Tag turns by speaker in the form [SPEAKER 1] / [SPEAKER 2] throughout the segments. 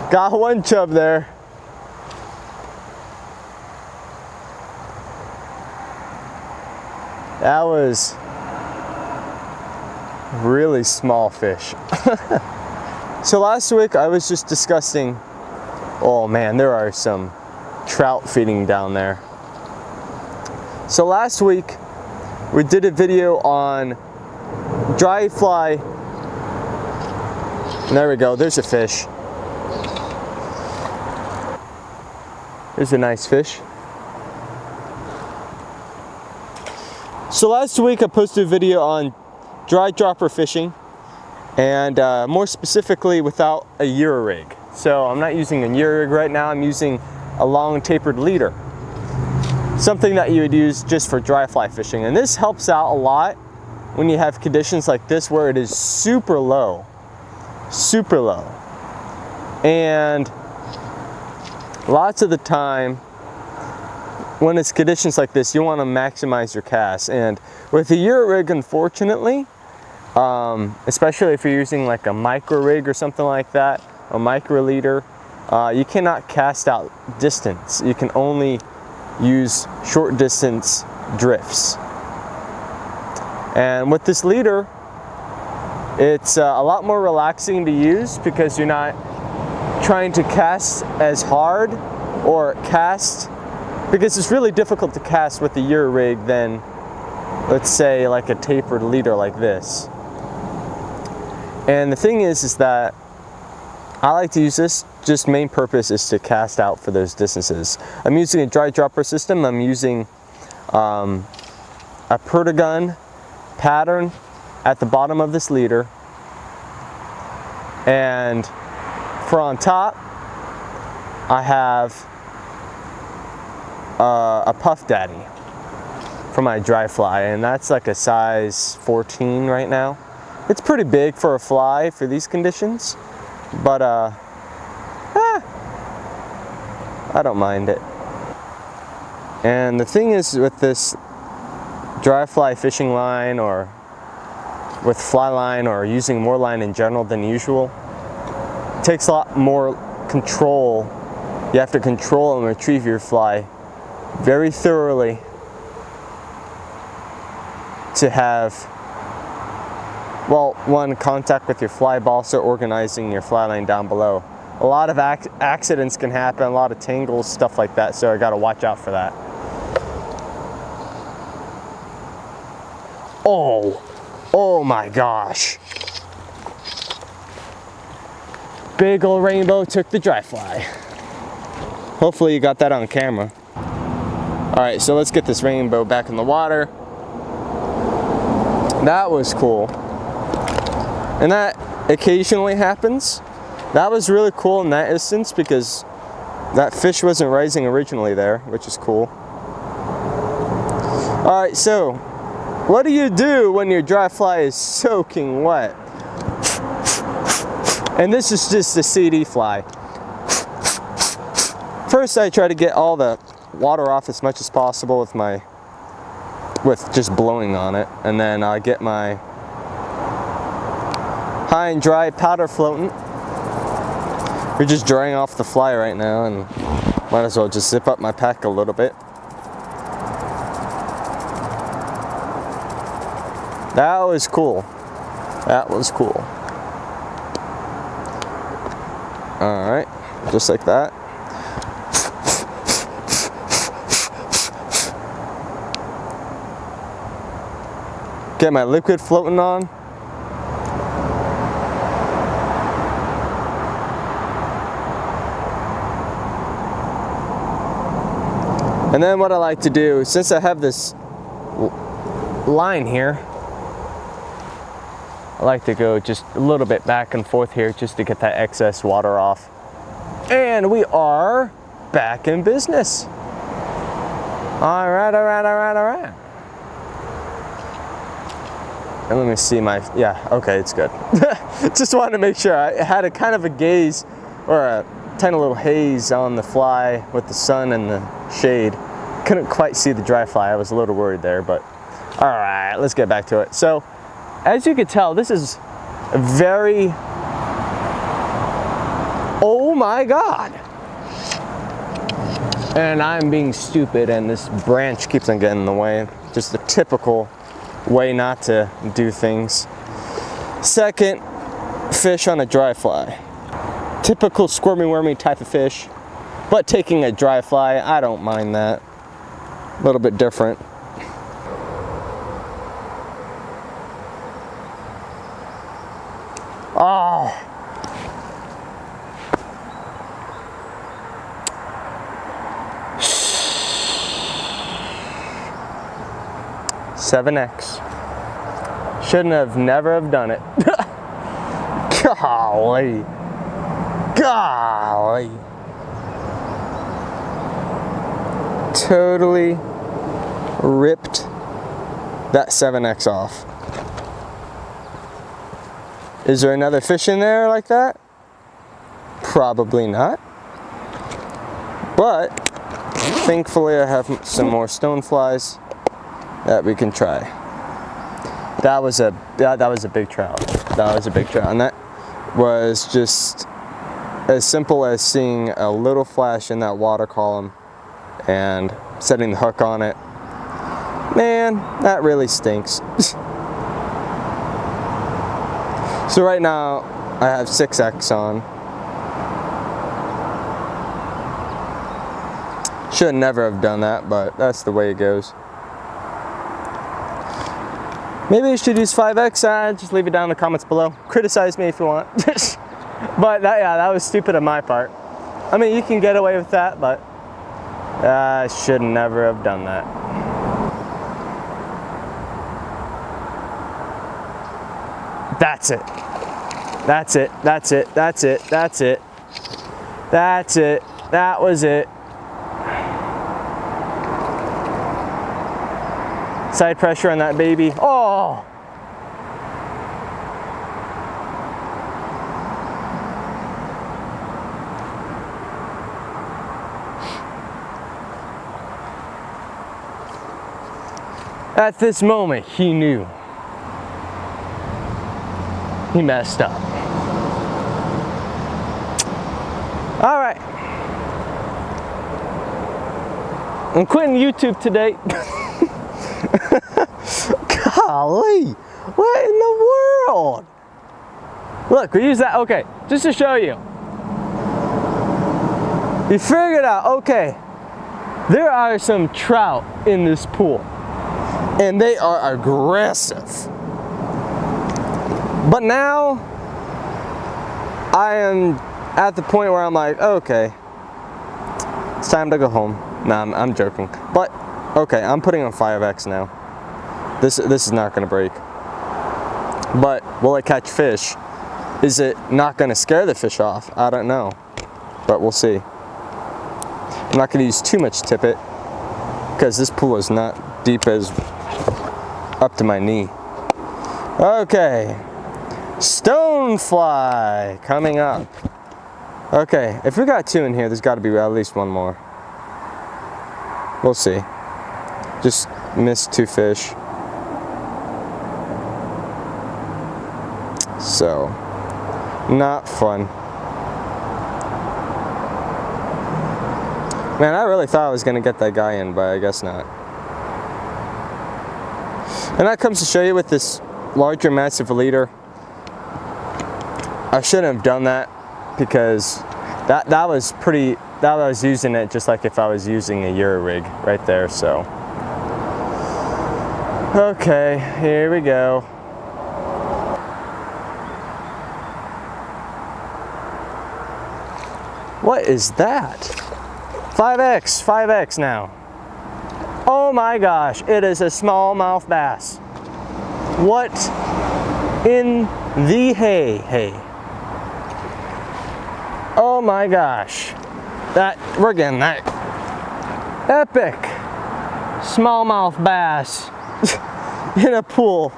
[SPEAKER 1] Got one chub there. That was really small fish. So last week I was just discussing, oh man, there are some trout feeding down there. So last week we did a video on dry fly. And there we go, there's a fish. There's a nice fish. So last week I posted a video on dry dropper fishing, and more specifically without a Euro rig. So I'm not using a Euro rig right now, I'm using a long tapered leader. Something that you would use just for dry fly fishing. And this helps out a lot when you have conditions like this where it is super low. Super low. And lots of the time when it's conditions like this, you want to maximize your cast. And with a Euro rig, unfortunately, especially if you're using like a micro rig or something like that, a micro leader, you cannot cast out distance. You can only use short distance drifts. And with this leader, it's a lot more relaxing to use because you're not trying to cast as hard or cast, because it's really difficult to cast with the Euro rig than, let's say, like a tapered leader like this. And the thing is that I like to use this, just main purpose is to cast out for those distances. I'm using a dry dropper system. I'm using a Pertagon pattern at the bottom of this leader. And for on top, I have a Puff Daddy for my dry fly, and that's like a size 14 right now. It's pretty big for a fly for these conditions, but I don't mind it. And the thing is with this dry fly fishing line, or with fly line, or using more line in general than usual, it takes a lot more control. You have to control and retrieve your fly very thoroughly to have, well, one, contact with your fly, but also organizing your fly line down below. A lot of accidents can happen, a lot of tangles, stuff like that, so I gotta watch out for that. Oh my gosh. Big old rainbow took the dry fly. Hopefully you got that on camera. All right, so let's get this rainbow back in the water. That was cool. And that occasionally happens. That was really cool in that instance because that fish wasn't rising originally there, which is cool. All right, so what do you do when your dry fly is soaking wet? And this is just a CD fly. First, I try to get all the water off as much as possible with just blowing on it, and then I get my high and dry powder floatant. We're just drying off the fly right now, and might as well just zip up my pack a little bit. That was cool. That was cool. All right, just like that. Get my liquid floating on. And then what I like to do, since I have this line here, I like to go just a little bit back and forth here just to get that excess water off. And we are back in business. All right, all right, all right, all right. And let me see my, yeah, okay, it's good. Just wanted to make sure. I had a kind of a gaze, or a tiny little haze on the fly with the sun and the shade. Couldn't quite see the dry fly. I was a little worried there, but all right, let's get back to it. So, as you can tell, this is a very Oh my God. And I'm being stupid and this branch keeps on getting in the way. Just the typical way not to do things. Second fish on a dry fly. Typical squirmy wormy type of fish, but taking a dry fly, I don't mind that. A little bit different. Oh. $7X. Shouldn't have never have done it. Golly. Golly. Totally ripped that 7X off. Is there another fish in there like that? Probably not. But thankfully I have some more stoneflies that we can try. That was a big trout. That was a big trout, and that was just as simple as seeing a little flash in that water column and setting the hook on it. Man, that really stinks. So right now I have 6X on. Should never have done that, but that's the way it goes. Maybe I should use 5X. Just leave it down in the comments below. Criticize me if you want. But that was stupid on my part. I mean, you can get away with that, but I should never have done that. That's it. That's it. That's it. That's it. That's it. That's it. That was it. Side pressure on that baby. Oh! At this moment, he knew. He messed up. All right. I'm quitting YouTube today. Golly, what in the world? Look, we use that, okay, just to show you. You figured out, okay, there are some trout in this pool, and they are aggressive. But now, I am at the point where I'm like, okay, it's time to go home. Nah, I'm joking. But, okay, I'm putting on 5X now. This is not going to break. But will it catch fish? Is it not going to scare the fish off? I don't know. But we'll see. I'm not going to use too much tippet because this pool is not deep as up to my knee. Okay. Stonefly coming up. Okay, if we got 2 in here, there's got to be at least 1 more. We'll see. Just missed 2 fish. So, not fun. Man, I really thought I was going to get that guy in, but I guess not. And that comes to show you with this larger massive leader, I shouldn't have done that because that was using it just like if I was using a Euro rig right there, so. Okay, here we go. What is that? 5X now. Oh my gosh, it is a smallmouth bass. What in the hey? Oh my gosh. We're getting that epic smallmouth bass in a pool.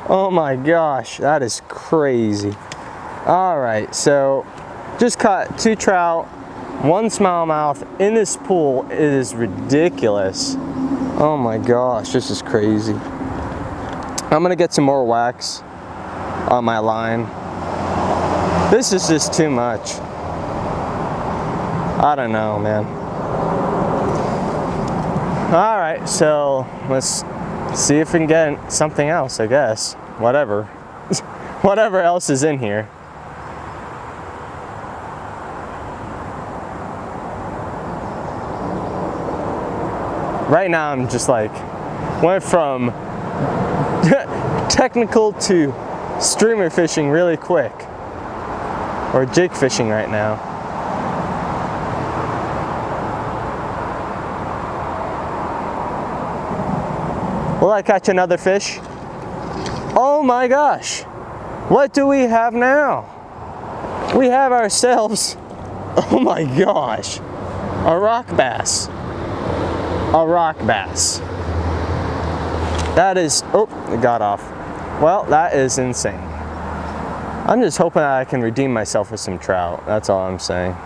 [SPEAKER 1] Oh my gosh, that is crazy. All right, so just caught 2 trout, 1 smallmouth in this pool. It is ridiculous. Oh my gosh, this is crazy. I'm gonna get some more wax on my line. This is just too much. I don't know, man. All right, so let's see if we can get something else, I guess. Whatever. Whatever else is in here. Right now I'm just like, went from technical to streamer fishing really quick. Or jig fishing right now. Will I catch another fish? Oh my gosh! What do we have now? We have ourselves, oh my gosh, a rock bass. A rock bass. That is, oh, it got off. Well, that is insane. I'm just hoping that I can redeem myself with some trout. That's all I'm saying.